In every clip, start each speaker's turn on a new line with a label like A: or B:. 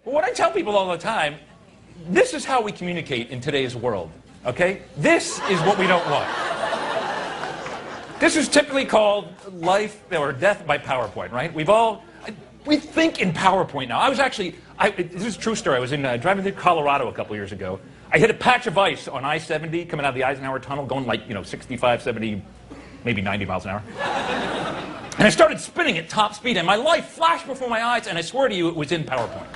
A: what I tell people all the time, this is how we communicate in today's world, okay? This is what we don't want. This is typically called life or death by PowerPoint, right? We think in PowerPoint now. This is a true story. I was driving through Colorado a couple years ago. I hit a patch of ice on I-70 coming out of the Eisenhower Tunnel, going like, 65, 70, maybe 90 miles an hour. And I started spinning at top speed, and my life flashed before my eyes, and I swear to you, it was in PowerPoint.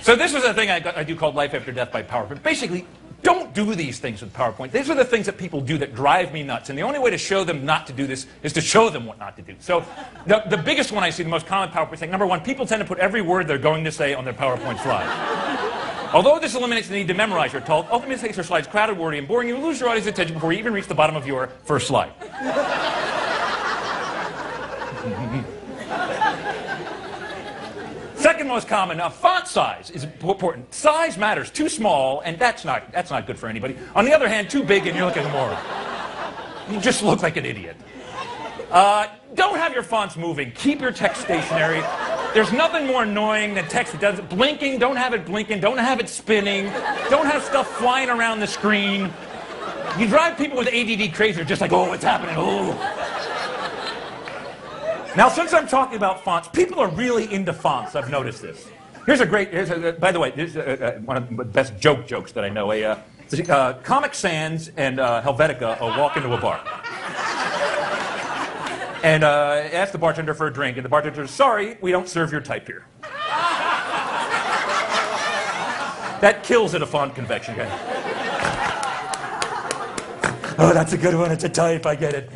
A: So this was a thing I do called life after death by PowerPoint. Basically, don't do these things with PowerPoint. These are the things that people do that drive me nuts. And the only way to show them not to do this is to show them what not to do. So the biggest one I see, the most common PowerPoint thing, number one, people tend to put every word they're going to say on their PowerPoint slide. Although this eliminates the need to memorize your talk, ultimately makes your slides crowded, wordy, and boring. You lose your audience's attention before you even reach the bottom of your first slide. Second most common, font size is important. Size matters. Too small, and that's not good for anybody. On the other hand, too big, and you're looking like a moron. You just look like an idiot. Don't have your fonts moving. Keep your text stationary. There's nothing more annoying than text that doesn't blinking. Don't have it blinking. Don't have it spinning. Don't have stuff flying around the screen. You drive people with ADD crazy. They're just like, oh, what's happening? Oh. Now, since I'm talking about fonts, people are really into fonts. I've noticed this. By the way, here's one of the best jokes that I know. Comic Sans and Helvetica walk into a bar. And ask the bartender for a drink, and the bartender says, sorry, we don't serve your type here. That kills at a font convention, guy. Oh, that's a good one. It's a type. I get it.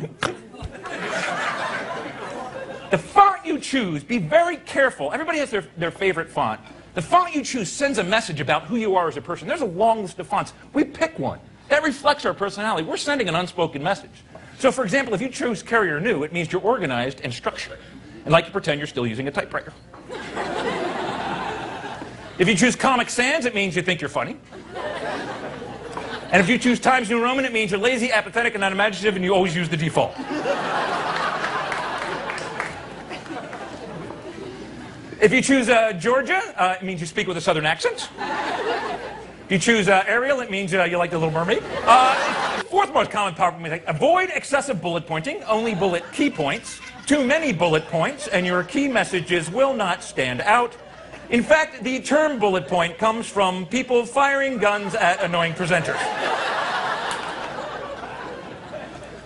A: The font you choose, be very careful. Everybody has their favorite font. The font you choose sends a message about who you are as a person. There's a long list of fonts. We pick one. That reflects our personality. We're sending an unspoken message. So, for example, if you choose Carrier New, it means you're organized and structured, and like to pretend you're still using a typewriter. If you choose Comic Sans, it means you think you're funny. And if you choose Times New Roman, it means you're lazy, apathetic, and unimaginative, and you always use the default. If you choose Georgia, it means you speak with a southern accent. If you choose Ariel, it means you like The Little Mermaid. Fourth most common PowerPoint mistake, avoid excessive bullet pointing, only bullet key points. Too many bullet points, and your key messages will not stand out. In fact, the term bullet point comes from people firing guns at annoying presenters.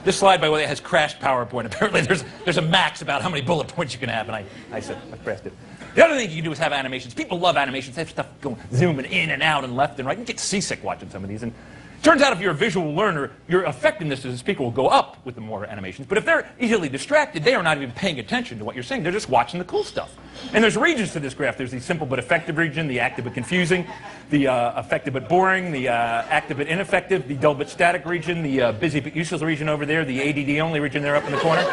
A: This slide, by the way, has crashed PowerPoint. Apparently, there's a max about how many bullet points you can have, and I said I crashed it. The other thing you can do is have animations. People love animations. They have stuff going, zooming in and out and left and right. You get seasick watching some of these. And it turns out if you're a visual learner, your effectiveness as a speaker will go up with the more animations. But if they're easily distracted, they are not even paying attention to what you're saying. They're just watching the cool stuff. And there's regions to this graph. There's the simple but effective region, the active but confusing, the effective but boring, the active but ineffective, the dull but static region, the busy but useless region over there, the ADD only region there up in the corner,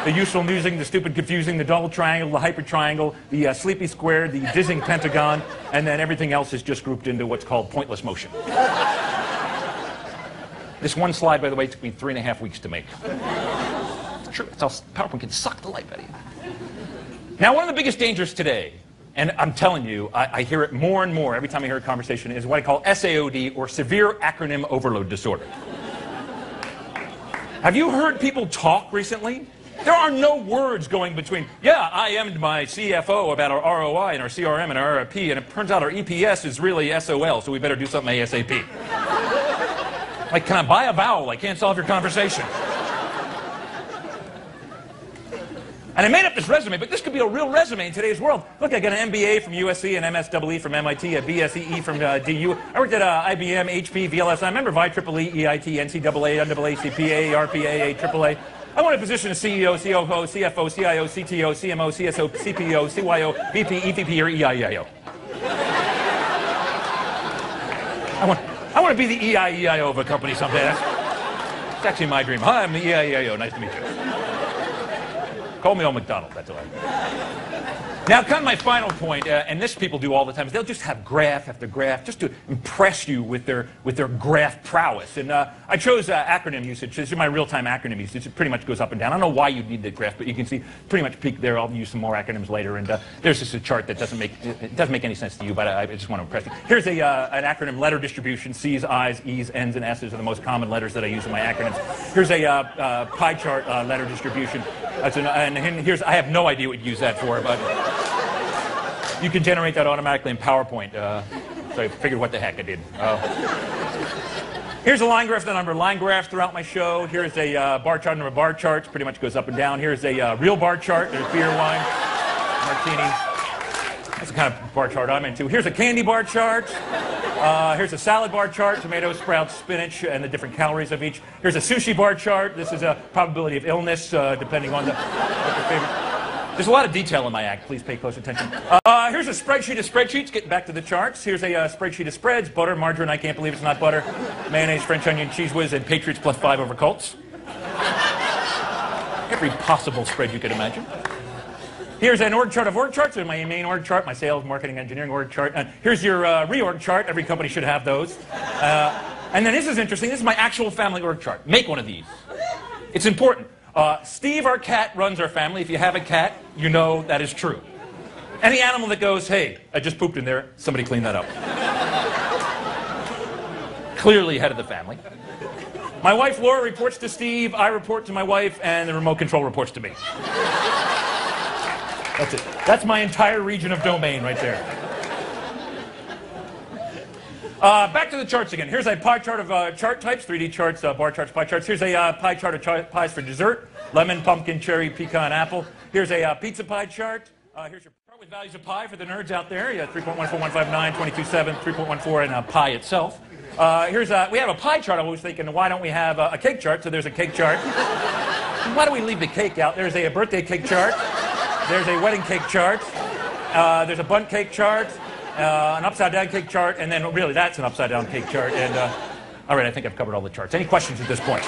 A: the useful amusing, the stupid confusing, the dull triangle, the hyper triangle, the sleepy square, the dizzying pentagon, and then everything else is just grouped into what's called pointless motion. This one slide, by the way, took me 3.5 weeks to make. It's true. It's how PowerPoint can suck the life out of you. Now, one of the biggest dangers today, and I'm telling you, I hear it more and more every time I hear a conversation, is what I call SAOD, or Severe Acronym Overload Disorder. Have you heard people talk recently? There are no words going between, yeah, I am my CFO about our ROI and our CRM and our RRP, and it turns out our EPS is really SOL, so we better do something ASAP. Like, can I buy a vowel? I can't solve your conversation. And I made up this resume, but this could be a real resume in today's world. Look, I got an MBA from USC, an MSEE from MIT, a BSEE from DU. I worked at IBM, HP, VLSI. I remember IEEE, EIT, NCAA, NAACP, RPA, AAA. I wanted a position as CEO, COO, CFO, CIO, CTO, CMO, CSO, CPO, CYO, VP, EVP, or EIEIO. I want to be the EIEIO of a company someday. It's actually my dream. Hi, I'm the EIEIO. Nice to meet you. Call me Old McDonald. That's all right. Now, kind of my final point, and this people do all the time, is they'll just have graph after graph just to impress you with their graph prowess. And I chose acronym usage. This is my real-time acronym usage. It pretty much goes up and down. I don't know why you'd need the graph, but you can see pretty much peak there. I'll use some more acronyms later. And there's just a chart that doesn't make any sense to you, but I just want to impress you. Here's an acronym letter distribution. C's, I's, E's, N's, and S's are the most common letters that I use in my acronyms. Here's a pie chart letter distribution. And here's, I have no idea what you'd use that for, but you can generate that automatically in PowerPoint. So I figured what the heck I did. Here's a line graph, the number of line graphs throughout my show. Here's a bar chart, number of bar charts. Pretty much goes up and down. Here's a real bar chart. There's beer, wine, martini. That's the kind of bar chart I'm into. Here's a candy bar chart. Here's a salad bar chart, tomatoes, sprouts, spinach, and the different calories of each. Here's a sushi bar chart. This is a probability of illness, depending on what your favorite. There's a lot of detail in my act. Please pay close attention. Here's a spreadsheet of spreadsheets. Getting back to the charts. Here's a spreadsheet of spreads. Butter, margarine, I can't believe it's not butter. Mayonnaise, French onion, cheese whiz, and Patriots +5 over Colts. Every possible spread you could imagine. Here's an org chart of org charts. Here's my main org chart, my sales, marketing, engineering org chart. Here's your reorg chart. Every company should have those. And then this is interesting. This is my actual family org chart. Make one of these. It's important. Steve, our cat, runs our family. If you have a cat, you know that is true. Any animal that goes, hey, I just pooped in there, somebody clean that up. Clearly head of the family. My wife, Laura, reports to Steve, I report to my wife, and the remote control reports to me. That's it. That's my entire region of domain right there. Back to the charts again. Here's a pie chart of chart types, 3D charts, bar charts, pie charts. Here's a pie chart of pies for dessert, lemon, pumpkin, cherry, pecan, apple. Here's a pizza pie chart. Here's your chart with values of pi for the nerds out there. Yeah, 3.14159, 22.7, 3.14, and pi itself. We have a pie chart. I was thinking, why don't we have a cake chart? So there's a cake chart. Why do we leave the cake out? There's a birthday cake chart. There's a wedding cake chart. There's a bundt cake chart. An upside-down cake chart, and then really that's an upside-down cake chart. And all right, I think I've covered all the charts. Any questions at this point?